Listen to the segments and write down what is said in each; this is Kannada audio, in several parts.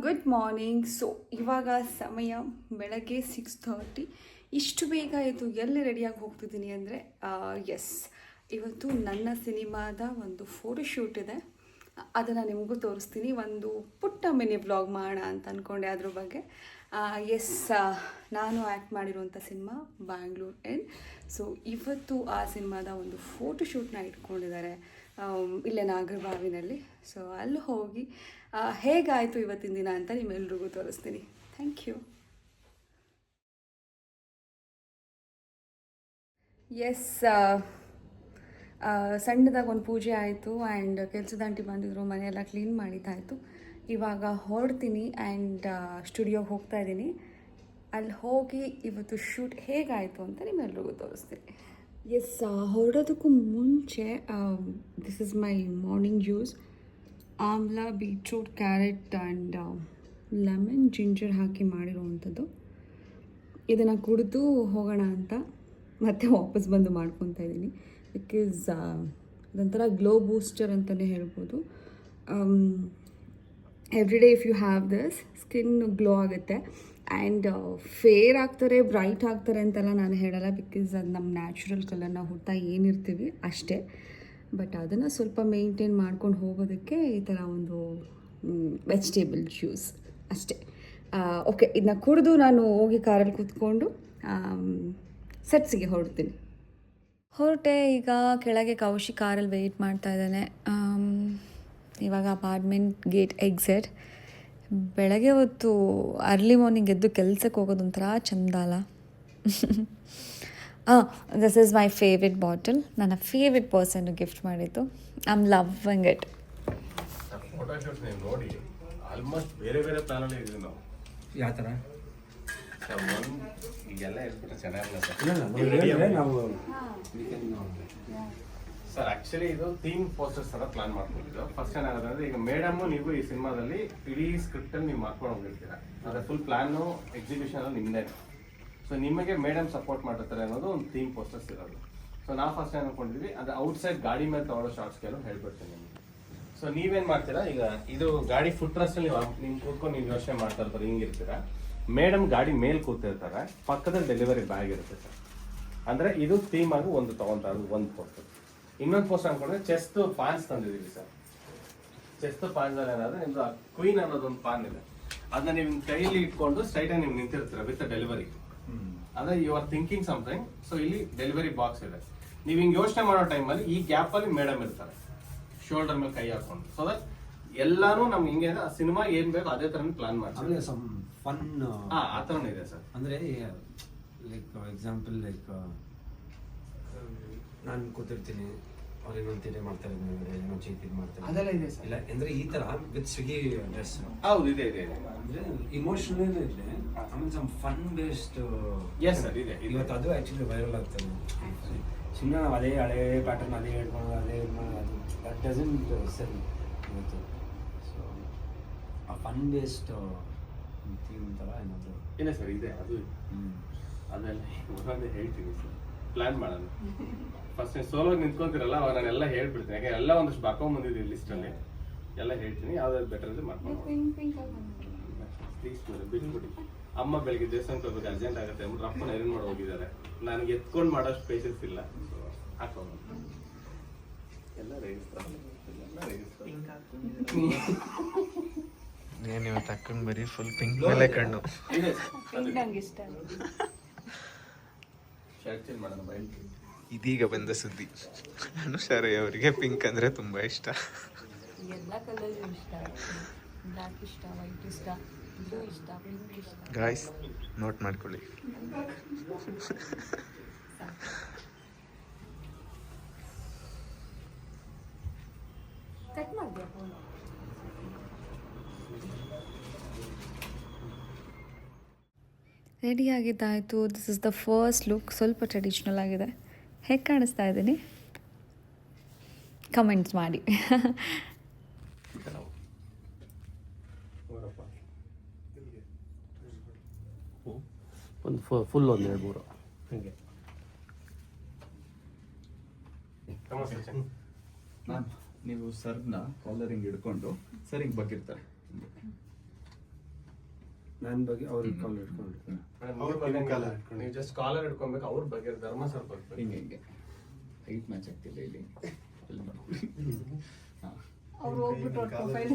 Good morning. ಸೊ ಇವಾಗ ಸಮಯ ಬೆಳಗ್ಗೆ 6:30. ಇಷ್ಟು ಬೇಗ ಆಯಿತು, ಎಲ್ಲಿ ರೆಡಿಯಾಗಿ ಹೋಗ್ತಿದ್ದೀನಿ ಅಂದರೆ ಎಸ್, ಇವತ್ತು ನನ್ನ ಸಿನಿಮಾದ ಒಂದು ಫೋಟೋಶೂಟ್ ಇದೆ. ಅದನ್ನು ನಿಮಗೂ ತೋರಿಸ್ತೀನಿ. ಒಂದು ಪುಟ್ಟ ಮಿನಿ ವ್ಲಾಗ್ ಮಾಡೋಣ ಅಂತ ಅಂದ್ಕೊಂಡೆ ಅದ್ರ ಬಗ್ಗೆ. ಎಸ್, ನಾನು ಆ್ಯಕ್ಟ್ ಮಾಡಿರುವಂಥ ಸಿನಿಮಾ ಬ್ಯಾಂಗ್ಳೂರ್ ಎಂಡ್. ಸೊ ಇವತ್ತು ಆ ಸಿನಿಮಾದ ಒಂದು ಫೋಟೋಶೂಟ್ನ ಇಟ್ಕೊಂಡಿದ್ದಾರೆ ಇಲ್ಲೇ ನಾಗರಬಾವಿನಲ್ಲಿ. ಸೊ ಅಲ್ಲಿ ಹೋಗಿ ಹೇಗಾಯಿತು ಇವತ್ತಿನ ದಿನ ಅಂತ ನಿಮ್ಮೆಲ್ರಿಗೂ ತೋರಿಸ್ತೀನಿ. Thank you. ಎಸ್, ಸಣ್ಣದಾಗಿ ಒಂದು ಪೂಜೆ ಆಯಿತು ಆ್ಯಂಡ್ ಕೆಲಸದಂಟಿ ಬಂದಿದ್ರು, ಮನೆಯೆಲ್ಲ ಕ್ಲೀನ್ ಮಾಡಿದ್ದಾಯಿತು. ಇವಾಗ ಹೊರಡ್ತೀನಿ ಆ್ಯಂಡ್ ಸ್ಟುಡಿಯೋಗೆ ಹೋಗ್ತಾ ಇದ್ದೀನಿ. ಅಲ್ಲಿ ಹೋಗಿ ಇವತ್ತು ಶೂಟ್ ಹೇಗಾಯಿತು ಅಂತ ನಿಮ್ಮೆಲ್ರಿಗೂ ತೋರಿಸ್ತೀನಿ. ಎಸ್, ಹೊರಡೋದಕ್ಕೂ ಮುಂಚೆ this is my morning juice. Amla, beetroot, carrot and lemon, ginger ಹಾಕಿ ಮಾಡಿರೋವಂಥದ್ದು. ಇದನ್ನು ಕುಡಿದು ಹೋಗೋಣ ಅಂತ ಮತ್ತೆ ವಾಪಸ್ ಬಂದು ಮಾಡ್ಕೊತಾ ಇದ್ದೀನಿ. ಬಿಕಾಸ್ ಅದೊಂಥರ ಗ್ಲೋ ಬೂಸ್ಟರ್ ಅಂತಲೇ ಹೇಳ್ಬೋದು. Every day if you have this, skin glow ಆಗುತ್ತೆ. ಆ್ಯಂಡ್ ಫೇರ್ ಆಗ್ತಾರೆ, ಬ್ರೈಟ್ ಆಗ್ತಾರೆ ಅಂತೆಲ್ಲ ನಾನು ಹೇಳಲ್ಲ, ಬಿಕಾಸ್ ಅದು ನಮ್ಮ ನ್ಯಾಚುರಲ್ ಕಲರ್, ನಾವು ಹುಡ್ತಾ ಏನಿರ್ತೀವಿ ಅಷ್ಟೇ. ಬಟ್ ಅದನ್ನು ಸ್ವಲ್ಪ ಮೇಂಟೈನ್ ಮಾಡ್ಕೊಂಡು ಹೋಗೋದಕ್ಕೆ ಈ ಥರ ಒಂದು ವೆಜಿಟೇಬಲ್ ಜ್ಯೂಸ್ ಅಷ್ಟೇ. ಓಕೆ, ಇದನ್ನ ಕುಡಿದು ನಾನು ಹೋಗಿ ಕಾರಲ್ಲಿ ಕೂತ್ಕೊಂಡು ಸೆಟ್ಸಿಗೆ ಹೊರಡ್ತೀನಿ. ಹೊರಟೆ. ಈಗ ಕೆಳಗೆ ಕೌಶಿ ಕಾರಲ್ಲಿ ವೆಯ್ಟ್ ಮಾಡ್ತಾ ಇದ್ದಾನೆ. ಇವಾಗ ಅಪಾರ್ಟ್ಮೆಂಟ್ ಗೇಟ್ ಎಕ್ಸಿಟ್. ಬೆಳಗ್ಗೆ ಹೊತ್ತು ಅರ್ಲಿ ಮಾರ್ನಿಂಗ್ ಎದ್ದು ಕೆಲಸಕ್ಕೆ ಹೋಗೋದೊಂಥರ ಚಂದ ಅಲ್ಲ. This is my favourite bottle. ನನ್ನ ಫೇವ್ರೆಟ್ ಪರ್ಸನ್ ಗಿಫ್ಟ್ ಮಾಡಿದ್ದು. I am loving it. Photoshoot ನೀವು ನೋಡಿ ಆಲ್ಮೋಸ್ಟ್ ಬೇರೆ ಬೇರೆ ಪ್ಲಾನಲ್ಲಿ ಇದ್ದೀವಿ ನಾವು. ಯಾವ ಥರ ಈಗೆಲ್ಲ ಹೇಳ್ಬಿಟ್ರೆ ಚೆನ್ನಾಗಿಲ್ಲ ಸರ್. ಆಕ್ಚುಲಿ ಇದು ಥೀಮ್ ಪೋಸ್ಟರ್ಸ್ ಥರ ಪ್ಲಾನ್ ಮಾಡ್ಕೊಂಡಿದ್ದು. ಫಸ್ಟ್ ಏನಾಗುತ್ತೆ, ಈಗ ಮೇಡಮ್ ನೀವು ಈ ಸಿನಿಮಾದಲ್ಲಿ ಇಡೀ ಸ್ಕ್ರಿಪ್ಟ್ ಅಲ್ಲಿ ನೀವು ಮಾಡ್ಕೊಂಡು ಹೋಗಿರ್ತೀರಾ. ಅದ್ರ ಫುಲ್ ಪ್ಲಾನು ಎಕ್ಸಿಕ್ಯೂಷನ್ ನಿಮ್ದೇ. ಸೊ ನಿಮಗೆ ಮೇಡಮ್ ಸಪೋರ್ಟ್ ಮಾಡಿರ್ತಾರೆ ಅನ್ನೋದು ಒಂದು ಥೀಮ್ ಪೋಸ್ಟರ್ಸ್ ಇರೋದು. ಸೊ ನಾವು ಫಸ್ಟ್ ಏನು ಅನ್ಕೊಂಡಿದ್ವಿ, ಅದು ಔಟ್ಸೈಡ್ ಗಾಡಿ ಮೇಲೆ ತಗೊಳ್ಳೋ ಶಾರ್ಟ್ಸ್ ಕೆಲವು ಹೇಳ್ಬಿಡ್ತೀನಿ ನಿಮಗೆ. ಸೊ ನೀವೇನ್ ಮಾಡ್ತೀರಾ, ಈಗ ಇದು ಗಾಡಿ ಫುಟ್ ರೆಸ್ಟ್ ಅಲ್ಲಿ ನಿಮ್ಗೆ ಕೂತ್ಕೊಂಡು ನೀವು ಯೋಚನೆ ಮಾಡ್ತಾ ಇರ್ತಾರೆ, ಹಿಂಗಿರ್ತೀರಾ. ಮೇಡಮ್ ಗಾಡಿ ಮೇಲೆ ಕೂತಿರ್ತಾರೆ, ಪಕ್ಕದಲ್ಲಿ ಡೆಲಿವರಿ ಬ್ಯಾಗ್ ಇರುತ್ತೆ ಸರ್. ಅಂದ್ರೆ ಇದು ಥೀಮ್ ಆಗಿ ಒಂದು ತಗೊಂತಾರೆ, ಒಂದು ಪೋಸ್ಟರ್. ಇನ್ನೊಂದು ಪೋಸ್ಟರ್ ಅನ್ಕೊಂಡ್ರೆ ಚೆಸ್ಟ್ ಪಾನ್ಸ್ ತಂದಿದೀವಿ ಸರ್. ಚೆಸ್ಟ್ ಪಾನ್ಸ್ ಅಲ್ಲಿ ಏನಾದ್ರೆ ನಿಮ್ದು ಕ್ವೀನ್ ಅನ್ನೋದೊಂದು ಪಾನ್ ಇದೆ, ಅದನ್ನ ನಿಮ್ ಕೈಯಲ್ಲಿ ಇಟ್ಕೊಂಡು ಸ್ಟ್ರೈಟ್ ಆಗಿ ನೀವು ನಿಂತಿರ್ತೀರ ವಿತ್ ಡೆಲಿವರಿ. ಅಂದ್ರೆ you are thinking something. So ಇಲ್ಲಿ ಡೆಲಿವರಿ ಬಾಕ್ಸ್ ಇದೆ. ನೀವು ಹಿಂಗ್ ಯೋಚನೆ ಮಾಡೋ ಟೈಮಲ್ಲಿ ಈ ಗ್ಯಾಪ್ ಅಲ್ಲಿ ಮೇಡಮ್ ಇರ್ತಾರೆ, ಶೋಲ್ಡರ್ ಮೇಲೆ ಕೈ ಹಾಕೊಂಡು. ಸೊ ದಟ್ ಎಲ್ಲಾನು ನಮ್ಗೆ ಹಿಂಗೆ ಸಿನಿಮಾ ಏನ್ ಬೇಕು ಅದೇ ತರ ಪ್ಲಾನ್ ಮಾಡ್ತೀವಿ. ಫನ್ ಆ ತರನೇ ಇದೆ ಸರ್. ಅಂದ್ರೆ ಲೈಕ್ ಎಕ್ಸಾಂಪಲ್, ಲೈಕ್ ನಾನು ಕೂತಿರ್ತೀನಿ, ಅವ್ರು ಇನ್ನೊಂದು ತಿಂಡಿ ಮಾಡ್ತಾರೆ, ಇನ್ನೊಂದು ಚೀತಿ ಮಾಡ್ತಾರೆ, ಅದೆಲ್ಲ ಇದೆ ಸರ್. ಇಲ್ಲ ಅಂದ್ರೆ ಈ ತರ ವಿತ್ ಸ್ವಿಗ್ಗಿ ಡ್ರೆಸ್. ಹೌದು, ಇದೆ ಇದೆ. ಅಂದ್ರೆ ಇಮೋಷನಲ್ ಇದೆ, ಆಮೇಲೆ some fun based. Yes sir, ಇದೆ. ಇವತ್ತು ಅದು ಆಕ್ಚುಲಿ ವೈರಲ್ ಆಗ್ತದೆ. ಸುಮ್ಮನೆ ನಾವು ಅದೇ ಹಳೆ ಪ್ಯಾಟರ್ನ್ ಅದೇ ಹೇಳ್ಕೊಂಡು ಅದೇ ಅದು ದಟ್ ಡಸಂಟ್ ಸೆಲ್ ಇವತ್ತು. ಸೊ ಆ ಫನ್ ಬೇಸ್ಡ್ ಥೀಮ್ ಥರ ಏನಾದರೂ ಇಲ್ಲ ಸರ್, ಇದೆ ಅದು. ಅದೆಲ್ಲ ಒಂದೊಂದೇ ಹೇಳ್ತೀನಿ ಸರ್, ಪ್ಲಾನ್ ಮಾಡೋಣ. ಫಸ್ಟ್ ನೀವು ಸೋಲೋ ನಿಂತ್ಕೊಂತೀರಲ್ಲ, ಅವಾಗ ನಾನೆಲ್ಲ ಹೇಳ್ಬಿಡ್ತೀನಿ. ಯಾಕೆ ಎಲ್ಲ ಒಂದಷ್ಟು ಬರ್ಕೊಂಡ್ ಬಂದಿದ್ದೀವಿ ಲಿಸ್ಟಲ್ಲಿ, ಎಲ್ಲ ಹೇಳ್ತೀನಿ. ಯಾವ್ದಾದ್ರು ಬೆಟರ್ ಇದೆ ಮಾಡ್ಕೊಂಡು ಬಿಟ್ಬಿಡಿ. ಅಮ್ಮ ಬೆಳಿಗ್ಗೆ ದೇವಸ್ಥಾನಕ್ಕೆ ಹೋಗ್ಬೇಕು, ಅರ್ಜೆಂಟ್ ಆಗುತ್ತೆ ಅಂದ್ಬಿಟ್ಟು ಅಪ್ಪನ ಐರನ್ ಮಾಡಿ ಹೋಗಿದ್ದಾರೆ. ನನಗೆ ಎತ್ಕೊಂಡು ಮಾಡೋಷ್ಟು ಪೇಷನ್ಸ್ ಇಲ್ಲ. ಸೊ ಹಾಕೋಣ ಎಲ್ಲ ಏನು ಇವತ್ತು ಹಾಕೊಂಡು ಬರೀ ಫುಲ್ ಪಿಂಕ್ ಮೇಲೆ ಕಣ್ಣು. ಶರ್ಟ್ ಚೇಂಜ್ ಮಾಡೋಣ ಬೈಲ್. ಇದೀಗ ಬಂದ ಸುದ್ದಿ, ಅನುಷಾರೈ ಅವರಿಗೆ ಪಿಂಕ್ ಅಂದರೆ ತುಂಬ ಇಷ್ಟ. ಎಲ್ಲ ಕಲರ್ ಇಷ್ಟ, ಬ್ಲ್ಯಾಕ್ ಇಷ್ಟ, ವೈಟ್ ಇಷ್ಟ, ಬ್ಲೂ ಇಷ್ಟ, ಪಿಂಕ್ ಇಷ್ಟ. ಗಾಯ್ಸ್ ನೋಟ್ ಮಾಡ್ಕೊಳ್ಳಿ. ಕಟ್ ಮಾಡಿದ್ಯಾ ಫೋನ್? ರೆಡಿ ಆಗಿದ್ದಾಯಿತು. This is the first look. ಸ್ವಲ್ಪ ಟ್ರೆಡಿಷ್ನಲ್ ಆಗಿದೆ. ಹೇಗೆ ಕಾಣಿಸ್ತಾ ಇದ್ದೀನಿ ಕಮೆಂಟ್ಸ್ ಮಾಡಿ. ಒಂದು ಫುಲ್ ಒಂದು 2-3 ಹೀಗೆ. ಮ್ಯಾಮ್, ನೀವು ಸರ್ನ ಕಾಲರಿಂಗ್ ಹಿಡ್ಕೊಂಡು ಸರ್ ಹಿಂಗೆ ಬಗ್ಗಿರ್ತಾರೆ. ನನ್ನ ಬಗ್ಗೆ ಅವ್ರಿಗೆ ಕಾಲ್ ಇಟ್ಕೊಂಡು ನೀವು ಜಸ್ಟ್ ಕಾಲರ್ ಹಿಡ್ಕೊಬೇಕು, ಅವ್ರ ಬಗ್ಗೆ ಧರ್ಮ ಸರ್ ಬಗ್ಗೆ ಹಿಂಗೆ ಹೈಟ್ ಮ್ಯಾಚ್ ಆಗ್ತಿಲ್ಲ ಇಲ್ಲಿ. ಅವ್ರು ಹೋಗ್ಬಿಟ್ಟು ಅವ್ರ ಪ್ರೊಫೈಲ್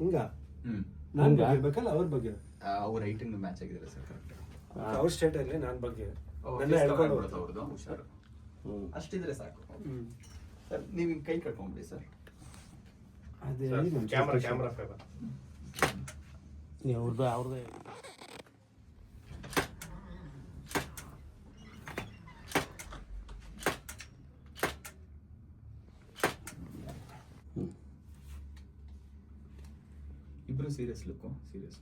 ಹಿಂಗ ನನ್ನ ಬಗ್ಗೆ ಬೇಕಲ್ಲ ಅವ್ರ ಬಗ್ಗೆ ಅವ್ರ ಹೈಟಿಂಗ್ ಮ್ಯಾಚ್ ಆಗಿದ್ದಾರೆ ಸರ್ ಕರೆಕ್ಟ್. ಅವ್ರ ಸ್ಟೇಟ್ ಅಲ್ಲಿ ನನ್ನ ಬಗ್ಗೆ ಅವ್ರದ್ದು ಹುಷಾರು ಅಷ್ಟಿದ್ರೆ ಸಾಕು ಸರ್. ನೀವು ಹಿಂಗೆ ಕೈ ಕಟ್ಕೊಂಡ್ಬಿಡಿ ಸರ್. ಅದೇ ಕ್ಯಾಮ್ರಾ ಫೇವರ್ ಅವ್ರದ್ದೇ ಇಬ್ರು ಸೀರಿಯಸ್ ಲುಕ್ಕು, ಸೀರಿಯಸ್.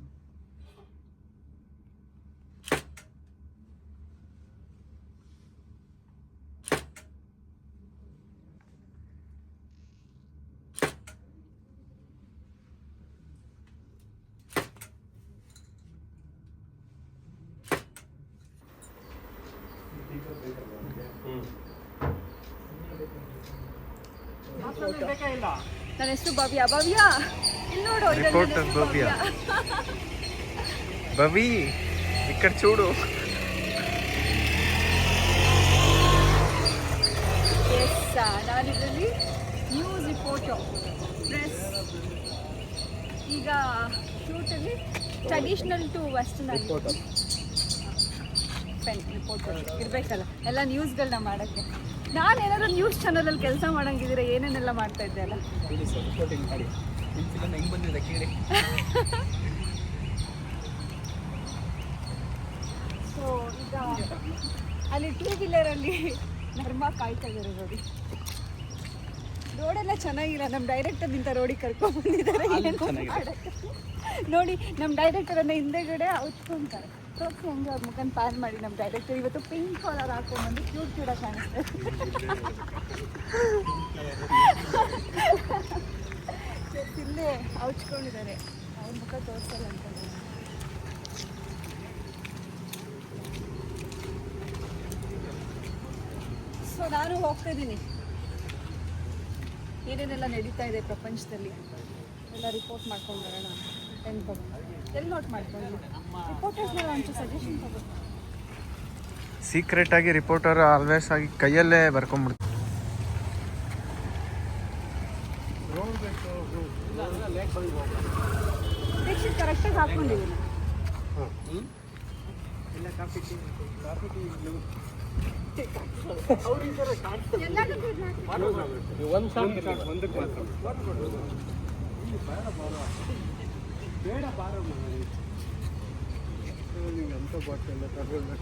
ನನ್ನ ಹೆಸರು ಭವ್ಯ. ಭವ್ಯ ಇಲ್ಲಿ ನೋಡು, ರಿಪೋರ್ಟರ್ ಭವ್ಯ. ಭವಿ ఇక్కడ చూడు. ನಾನಿದ್ರಲ್ಲಿ ನ್ಯೂಸ್ ರಿಪೋರ್ಟರ್ ಪ್ರೆಸ್. ಈಗ ಶೂಟಲ್ಲಿ ಟ್ರೆಡಿಷ್ನಲ್ ಟು ವೆಸ್ಟರ್ನ್ ರಿಪೋರ್ಟರ್ ಇರಬೇಕಲ್ಲ, ಎಲ್ಲ ನ್ಯೂಸ್ಗಳನ್ನ ಮಾಡೋಕ್ಕೆ. ನಾನೇನಾದ್ರು ನ್ಯೂಸ್ ಚಾನಲಲ್ಲಿ ಕೆಲಸ ಮಾಡೋಂಗಿದ್ರೆ ಏನೇನೆಲ್ಲ ಮಾಡ್ತಾ ಇದ್ದೆ ಅಲ್ಲ. ರಿಪೋರ್ಟಿಂಗ್ ಮಾಡಿ ನಿಮ್ಮ ಫಿಲಮ್ ಹೆಂಗೆ ಬಂದಿದೆ ಕೇಳಿ. ಸೊ ಈಗ ಅಲ್ಲಿ ಟೂ ವೀಲರಲ್ಲಿ ಧರ್ಮ ಕಾಯ್ತಾ ಇದ್ದಾರೆ ನೋಡಿ. ರೋಡೆಲ್ಲ ಚೆನ್ನಾಗಿಲ್ಲ, ನಮ್ಮ ಡೈರೆಕ್ಟರ್ ನಿಂತ ರೋಡಿಗೆ ಕರ್ಕೊಂಡ್ಬಂದಿದ್ದಾರೆ. ನೋಡಿ, ನಮ್ಮ ಡೈರೆಕ್ಟರನ್ನು ಹಿಂದೆಗಡೆ ಔಚ್ಕೊಂತಾರೆ. ತೋರಿಸಿ ಹಂಗೆ ಅವ್ರ ಮುಖನ ಪ್ಯಾನ್ ಮಾಡಿ. ನಮ್ಮ ಡೈರೆಕ್ಟರ್ ಇವತ್ತು ಪಿಂಕ್ ಕಲರ್ ಹಾಕೊಂಡ್ಬಂದು ಕ್ಯೂಟ್ ಕಾಣಿಸ್ತಾರೆ. ಇಲ್ಲೇ ಔಚ್ಕೊಂಡಿದ್ದಾರೆ, ಅವ್ರ ಮುಖ ತೋರಿಸಲ್ಲ ಅಂತ. ಸೊ ನಾನು ಹೋಗ್ತಾ ಇದ್ದೀನಿ, ಏನೇನೆಲ್ಲ ನಡೀತಾ ಇದೆ ಪ್ರಪಂಚದಲ್ಲಿ ಎಲ್ಲ ರಿಪೋರ್ಟ್ ಮಾಡ್ಕೊಂಡು ಬರೋಣ. ಎಲ್ಲಿ ನೋಟ್ ಮಾಡ್ಕೊಂಡು ರಿಪೋರ್ಟರ್ಸ್ನೆಲ್ಲ ಒಂಚೂರು ಸಜೆಷನ್ ತಗೋದು. ಸೀಕ್ರೆಟ್ ಆಗಿ ರಿಪೋರ್ಟರ್ ಆಲ್ವೇಸ್ ಆಗಿ ಕೈಯಲ್ಲೇ ಬರ್ಕೊಂಡ್ಬಿಡ್ತಾರೆ. ದೀಕ್ಷಿತ್ ಕರೆಕ್ಟಾಗಿ ಹಾಕ್ಕೊಂಡಿದ್ದೀನಿ.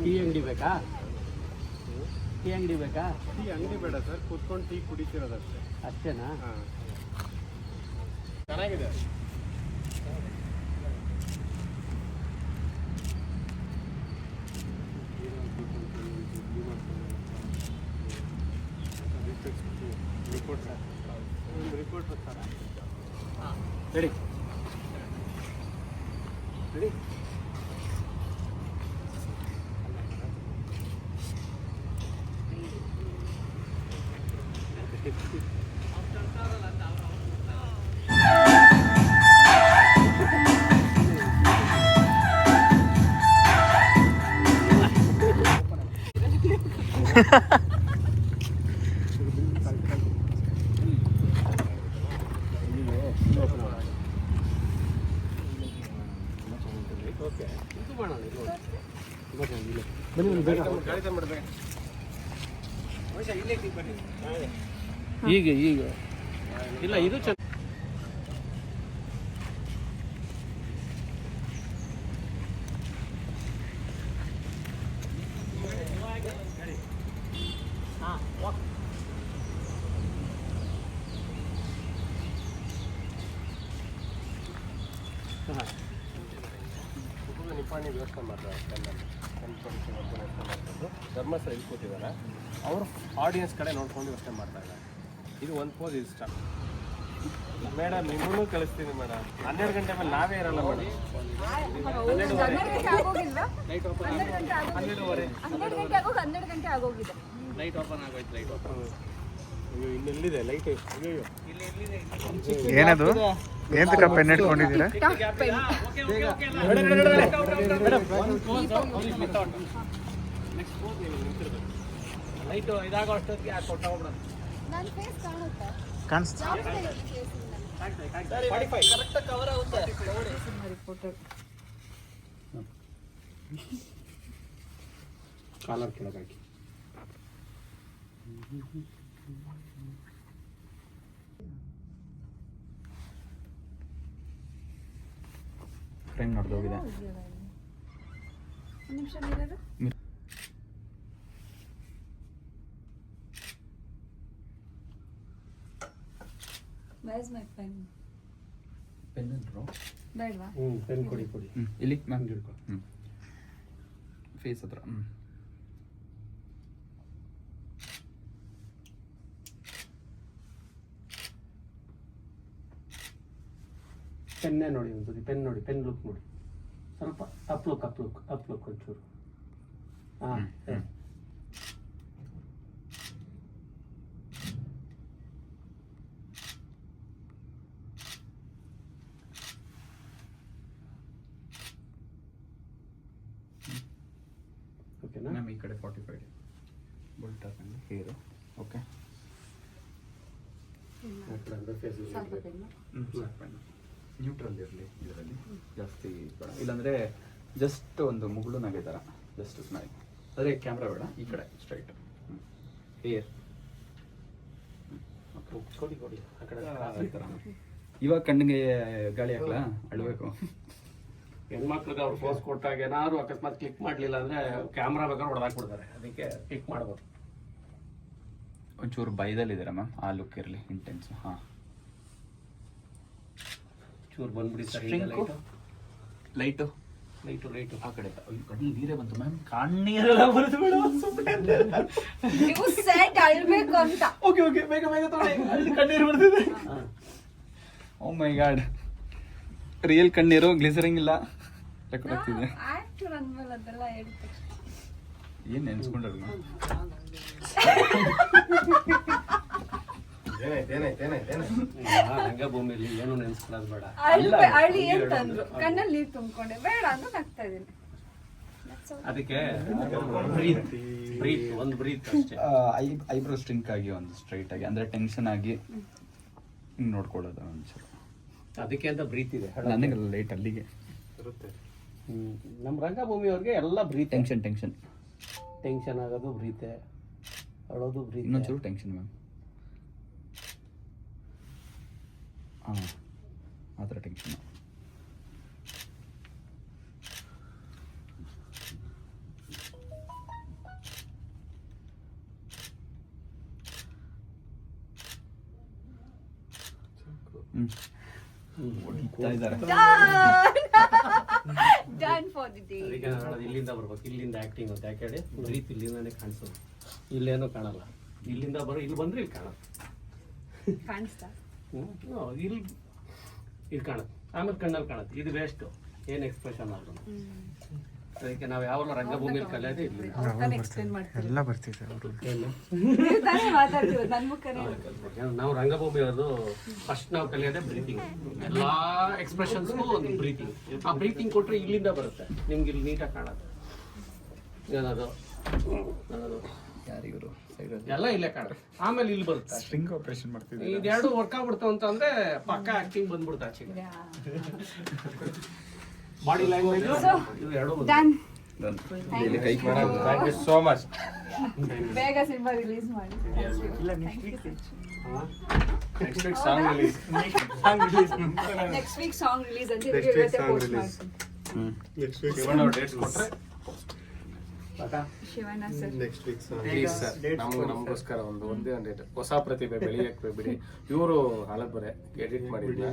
ಟೀ ಅಂಗಡಿ ಬೇಕಾ? ಟೀ ಅಂಗಡಿ ಬೇಕಾ? ಟೀ ಅಂಗಡಿ ಬೇಡ ಸರ್, ಕೂತ್ಕೊಂಡು ಟೀ ಕುಡಿತಿರೋದಷ್ಟೇ. ಅಷ್ಟೇನಾ? ಚೆನ್ನಾಗಿದೆ. Report sir, report sir. Ready ready. ಬನ್ನಿ ಬನ್ನಿ ಬೇಗ. ಈಗ ಈಗ ಇಲ್ಲ, ಇದು ಚೆನ್ನ. ನಿಪಾಣಿ ವ್ಯವಸ್ಥೆ ಮಾಡ್ತಾರೆ. ಧರ್ಮಸ್ಥಳ ಇಲ್ಲಿ ಕೂತಿದ್ದಾರೆ, ಅವರು ಆಡಿಯನ್ಸ್ ಕಡೆ ನೋಡ್ಕೊಂಡು ವ್ಯವಸ್ಥೆ ಮಾಡ್ತಾ ಇದ್ದಾರೆ. ಇದು ಒಂದು ಪೋಸ್ ಇಷ್ಟ. ಮೇಡಮ್ ನಿಮ್ಮನ್ನು ಕಳಿಸ್ತೀನಿ ಮೇಡಮ್. 12 ಗಂಟೆ ಮೇಲೆ ನಾವೇ ಇರಲ್ಲ ಮೇಡಮ್. 12 ಗಂಟೆ ಆಗೋಗಿಲ್ವಾ? ಲೈಟ್ ಓಪನ್ 12 ಗಂಟೆ ಆಗೋಗಿದೆ. 12 ಗಂಟೆ ಆಗೋಗಿ 12 ಗಂಟೆ ಆಗೋಗಿದೆ. ಲೈಟ್ ಓಪನ್ ಆಗೋಯ್ತು. ಲೈಟ್ ಓಪನ್ ಇನ್ನೆಲ್ಲಿದೆ ಲೈಟ್? ಅಯ್ಯೋ ಏನದು ಏಂತಕ್ಕ ಪೆನ್ ಇಟ್ಕೊಂಡಿದ್ದೀರಾ? ಲೈಟು ಇದಾಗೋ ಅಷ್ಟೊತ್ತಿಗೆ ಕೊಟ್ಟ ಹೋಗ್ಬಿಡೋದು. ಕಾಣಿಸ್ತಾ ಕರೆಕ್ಟಾಗಿ ಕವರ್ ಆಗುತ್ತೆ. ಕಾಲರ್ ಕೆಳಗೆ ಹಾಕಿ. ಫ್ರೆಂಡ್ ನೋಡ್ದೋಗಿದೆ. ನಿಮಿಷ ನೀರದು Where's my pen? Pen bro. ಬೇಡವಾ? ಪೆನ್ ಕೊಡಿ. ಇಲ್ಲಿ ಮ್ಯಾಮ್ ಹಿಡ್ಕೊ. ಫೇಸ್ ಹತ್ರ. ಪೆನ್ನೇ ನೋಡಿ ಒಂದ್ಸತಿ. ಪೆನ್ ನೋಡಿ, ಪೆನ್ ಲುಕ್ ನೋಡಿ. ಸ್ವಲ್ಪ ಅಪ್ ಲುಕ್ ಒಂಚೂರು. ಹಾಂ ಓಕೆನಾ? ಮ್ಯಾಮ್ ಈ ಕಡೆ 45 ಬುಲ್ಟ್ ಹಾಕೊಂಡು ಹೇರು. ಓಕೆ ನ್ಯೂಟ್ರಲ್ ಇರಲಿ ಇದರಲ್ಲಿ, ಜಾಸ್ತಿ ಬೇಡ. ಇಲ್ಲಾಂದರೆ ಜಸ್ಟ್ ಒಂದು ಮುಗುಳುನಾಗೆ ಥರ ಜಸ್ಟ್ ಸ್ಮೈಲ್. ಅದೇ ಕ್ಯಾಮ್ರಾ ಬೇಡ, ಈ ಕಡೆ ಸ್ಟ್ರೈಟ್ ಹೇರ್. ಕೊಡಿ ಆ ಕಡೆ. ಈ ಥರ ಇವಾಗ ಕಣ್ಣಿಗೆ ಗಾಳಿ ಹಾಕ್ಲಾ? ಅಳ್ಬೇಕು. ಹೆಣ್ಮಕ್ಳಿಗೆ ಅವ್ರು ಫೋರ್ಸ್ ಕೊಟ್ಟಾಗ ಏನಾದ್ರು ಅಕಸ್ಮಾತ್ ಕ್ಲಿಕ್ ಮಾಡಲಿಲ್ಲ ಅಂದರೆ ಕ್ಯಾಮ್ರಾ ಬೇಕಾದ್ರೆ ಹೊಡೆದಾಕ್ಬಿಡ್ತಾರೆ. ಅದಕ್ಕೆ ಕ್ಲಿಕ್ ಮಾಡ್ಬೋದು. ಒಂಚೂರು ಭಯದಲ್ಲಿದ್ದೀರಾ ಮ್ಯಾಮ್, ಆ ಲುಕ್ ಇರಲಿ ಇಂಟೆನ್ಸ್. ಹಾಂ ಚೂರು ಬಂದ್ಬಿಡಿ ಸರ್. ಲೈಟು ಲೈಟು ಆ ಕಡೆ. ಕಣ್ಣಲ್ಲಿ ನೀರೇ ಬಂತು ಮ್ಯಾಮ್. ಕಣ್ಣೀರೆಲ್ಲ ಬರೆದು ಬಿಡು. ನೀವು ಸೆಟ್ ಅಳ್ಬೇಕು ಅಂತ. ಓಕೆ ಬೇಗ ತಗೊಳ್ಳಿ. ಅಲ್ಲಿ ಕಣ್ಣೀರು ಬರ್ತಿದೆ. ಓ ಮೈ ಗಾಡ್, ರಿಯಲ್ ಕಣ್ಣೀರು, ಗ್ಲಿಸರಿಂಗ್ ಇಲ್ಲ. ರೆಕಾರ್ಡ್ ಆಗ್ತಿದೆ. ಆಕ್ಟರ್ ಅಂದ್ಮೇಲೆ ಅದೆಲ್ಲ ಹೇಳ್ತಾರೆ. ಏನು ನೆನ್ಸ್ಕೊಂಡ್ರು? ರಂಗಭೂಮಿಲಿ ಏನು ನೆನ್ಸ್ಕೊಳ್ಳೋದು ಬೇಡ. ಅಳಿ ಅಂತಂದ್ರು, ಕಣ್ಣಲ್ಲಿ ನೀರು ತುಂಬಿಕೊಂಡೆ ಬೇಡ ಅಂತ ನಗ್ತಾ ಇದೀನಿ. ಅದಕ್ಕೆ ಒಂದು ಬ್ರೀತ್ ಅಷ್ಟೇ. ಐಬ್ರೋ ಸ್ಟ್ರಿಂಕ್ ಆಗಿ ಒಂದು ಸ್ಟ್ರೈಟ್ ಆಗಿ, ಅಂದ್ರೆ ಟೆನ್ಷನ್ ಆಗಿ ಹಿಂಗೆ ನೋಡ್ಕೊಳ್ಳೋದು ಒಂಚೂರು. ಅದಕ್ಕೆ ಅಂತ ಬ್ರೀತ್ ಇದೆ. ನನಗೆ ಲೈಟ್ ಅಲ್ಲಿಗೆ ಇರುತ್ತೆ. ನಮ್ಮ ರಂಗಭೂಮಿಯವ್ರಿಗೆ ಎಲ್ಲ ಬ್ರೀತ್. ಟೆನ್ಷನ್ ಆಗೋದು ಬ್ರೀತೆ, ಅಳೋದು ಬ್ರೀತ್. ಇನ್ನೊಂಚೂರು ಟೆನ್ಷನ್ ಮ್ಯಾಮ್. ಹಾಂ ಆ ಥರ ಟೆನ್ಷನ್. ಹೊಡಿತಾ ಇದ್ದಾರೆ. Done for the day. ಅದಕ್ಕೆ ನಾನು ಹೇಳೋದು ಇಲ್ಲಿಂದ ಬರ್ಬೇಕು, ಇಲ್ಲಿಂದ ಆಕ್ಟಿಂಗ್ ಅಂತ. ಯಾಕೆ ಹೇಳಿ, ಬ್ರೀತ್ ಇಲ್ಲಿಂದಾನೆ ಕಾಣಿಸೋದು, ಇಲ್ಲೇನೋ ಕಾಣಲ್ಲ. ಇಲ್ಲಿಂದ ಇಲ್ಲಿ ಬಂದ್ರೆ ಇಲ್ಲಿ ಕಾಣಲ್ಲ. ಕಾಣಿಸ್ತಾ ಇಲ್ಲಿ ಕಾಣುತ್ತೆ, ಆಮೇಲೆ ಕಣ್ಣಲ್ಲಿ ಕಾಣುತ್ತೆ. ಇದು ವೇಸ್ಟು, ಏನು ಎಕ್ಸ್ಪ್ರೆಷನ್ ಆದ್ರೂ. ಅದಕ್ಕೆ ನಾವು ಯಾವಾಗಲೂ ರಂಗಭೂಮಿಯಲ್ಲಿ ಕಲಿಯೋದೇ ಇಲ್ಲಿ. ಎಕ್ಸ್ಪ್ಲೇನ್ ಮಾಡ್ತೀವಿ. ಎಲ್ಲ ಬರ್ತಿದೆ ಅವರು. ಮಾತಾಡ್ತೀವಿ ನನ್ನ ಮುಖನೇ. ನಾವು ರಂಗಭೂಮಿಯವ್ರದ್ದು ಫಸ್ಟ್ ನಾವು ಕಲಿಯೋದೇ ಬ್ರೀತಿಂಗ್. ಎಲ್ಲ ಎಕ್ಸ್ಪ್ರೆಷನ್ಸ್ಗೂ ಒಂದು ಬ್ರೀತಿಂಗ್. ಆ ಬ್ರೀತಿಂಗ್ ಕೊಟ್ಟರೆ ಇಲ್ಲಿಂದ ಬರುತ್ತೆ, ನಿಮ್ಗೆ ಇಲ್ಲಿ ನೀಟಾಗಿ ಕಾಣುತ್ತೆ. ಏನದು ಯಾರಿವರು ಎಲ್ಲ ಇಲ್ಲೇ ಕಾಣುತ್ತೆ, ಆಮೇಲೆ ಇಲ್ಲಿ ಬರುತ್ತೆ. ಸ್ಟ್ರಿಂಗ್ ಆಪರೇಷನ್ ಮಾಡ್ತಿದ್ದೆ. ಇದೆರಡು ವರ್ಕ್ ಆಗ್ಬಿಡ್ತು ಅಂತಂದ್ರೆ ಪಕ್ಕ ಆಕ್ಟಿಂಗ್ ಬಂದ್ಬಿಡ್ತಾ ಆಚೆಗೆ. ಬಾಡಿ ಲ್ಯಾಂಗ್ವೇಜ್ ಇದು ಎರಡು Done. ಕೈ ಥ್ಯಾಂಕ್ ಯು ಸೋ ಮಚ್. ಬೇಗ ಸಿನಿಮಾ ರಿಲೀಸ್ ಮಾಡಿ. Next week song release. Next week song release ಅಂತ ಇವತ್ತೇ ಪೋಸ್ಟ್ ಮಾಡ್ತೀನಿ. ಶಿವಣ್ಣ ಅವ್ರು ಡೇಟ್ಸ್ ಕೊಟ್ರೆ ಶಿವಣ್ಣ ಸರ್ ಪ್ಲೀಸ್ ಸರ್, ನಮಗೋಸ್ಕರ ಒಂದೇ ಒಂದು ಡೇಟ್. ಹೊಸ ಪ್ರತಿಭೆ ಬೆಳೆಯಕ್ಕೆ ಬಿಡಿ. ಇವರು ಹಾಳಕ್ ಬರೆ ಎಡಿಟ್ ಮಾಡಿದ್ನ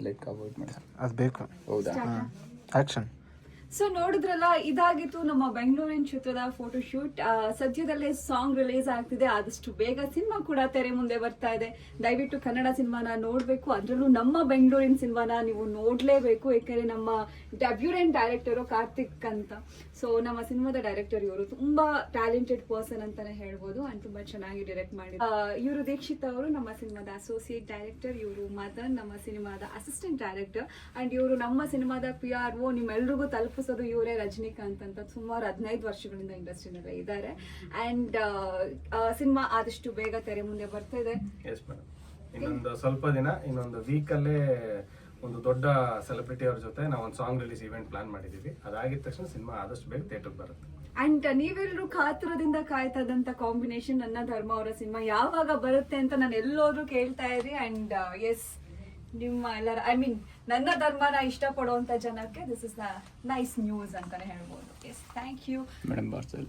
ಲೈಕ್ ಅವಾಯ್ಡ್ ಮಾಡಿ. ಅದು ಬೇಕು. ಹೌದಾ? ಆಕ್ಷನ್. ಸೊ ನೋಡಿದ್ರಲ್ಲ, ಇದಾಗಿತ್ತು ನಮ್ಮ ಬೆಂಗಳೂರಿನ ಚಿತ್ರದ ಫೋಟೋಶೂಟ್. ಸದ್ಯದಲ್ಲೇ ಸಾಂಗ್ ರಿಲೀಸ್ ಆಗ್ತಿದೆ, ಆದಷ್ಟು ಬೇಗ ಸಿನಿಮಾ ಕೂಡ ತೆರೆ ಮುಂದೆ ಬರ್ತಾ ಇದೆ. ದಯವಿಟ್ಟು ಕನ್ನಡ ಸಿನಿಮಾನ ನೋಡಬೇಕು, ಅದರಲ್ಲೂ ನಮ್ಮ ಬೆಂಗಳೂರಿನ ಸಿನಿಮಾನ ನೀವು ನೋಡಲೇಬೇಕು. ಯಾಕಂದರೆ ನಮ್ಮ ಡೆಬ್ಯೂಟೆಂಟ್ ಡೈರೆಕ್ಟರು ಕಾರ್ತಿಕ್ ಅಂತ. ಸೊ ನಮ್ಮ ಸಿನಿಮಾದ ಡೈರೆಕ್ಟರ್ ಇವರು ತುಂಬಾ ಟ್ಯಾಲೆಂಟೆಡ್ ಪರ್ಸನ್ ಅಂತಾನೆ ಹೇಳ್ಬೋದು, ಅಂಡ್ ತುಂಬಾ ಚೆನ್ನಾಗಿ ಡೈರೆಕ್ಟ್ ಮಾಡಿ. ಇವರು ದೀಕ್ಷಿತ್ ಅವರು ನಮ್ಮ ಸಿನಿಮಾದ ಅಸೋಸಿಯೇಟ್ ಡೈರೆಕ್ಟರ್, ಇವರು ಮದನ್ ನಮ್ಮ ಸಿನಿಮಾದ ಅಸಿಸ್ಟೆಂಟ್ ಡೈರೆಕ್ಟರ್, ಅಂಡ್ ಇವರು ನಮ್ಮ ಸಿನಿಮಾದ PRO. ನಿಮ್ಮೆಲ್ರಿಗೂ ತಲುಪಿಸೋದು ಇವರೇ, ರಜನಿಕಾಂತ್ ಅಂತ. ಸುಮಾರು 15 ವರ್ಷಗಳಿಂದ ಇಂಡಸ್ಟ್ರಿನಲ್ಲೇ ಇದ್ದಾರೆ. ಅಂಡ್ ಸಿನಿಮಾ ಆದಷ್ಟು ಬೇಗ ತೆರೆ ಮುಂದೆ ಬರ್ತಾ ಇದೆ. ಎಸ್ ಮೇಡಮ್, ಇನ್ನೊಂದು ಸ್ವಲ್ಪ ದಿನ, ಇನ್ನೊಂದು ವೀಕಲ್ಲೇ ಒಂದು ದೊಡ್ಡ ಸೆಲೆಬ್ರಿಟಿ ಅವ್ರ ಜೊತೆ ನಾವು ಒಂದು ಸಾಂಗ್ ರಿಲೀಸ್ ಇವೆಂಟ್ ಪ್ಲಾನ್ ಮಾಡಿದ್ದೀವಿ. ಅದಾಗಿದ ತಕ್ಷಣ ಸಿನಿಮಾ ಆದಷ್ಟು ಬೇಗ ಥಿಯೇಟರ್ಗೆ ಬರುತ್ತೆ. ಅಂಡ್ ನೀವೆಲ್ಲರೂ ಕಾತುರದಿಂದ ಕಾಯ್ತಾ ಇದ್ದಂತ ಕಾಂಬಿನೇಷನ್ ನನ್ನ ಧರ್ಮ ಅವರ ಸಿನಿಮಾ ಯಾವಾಗ ಬರುತ್ತೆ ಅಂತ ನಾನು ಎಲ್ಲೋದ್ರೂ ಕೇಳ್ತಾ ಇದ್ರಿ. ಅಂಡ್ ಎಸ್, ನಿಮ್ಮ ಎಲ್ಲರ ನನ್ನ ಧರ್ಮನ ಇಷ್ಟಪಡುವಂತ ಜನಕ್ಕೆ this is the nice news ಅಂತಾನೆ ಹೇಳ್ಬೋದು. Yes, thank you madam ಬಾರ್ಸಲ್.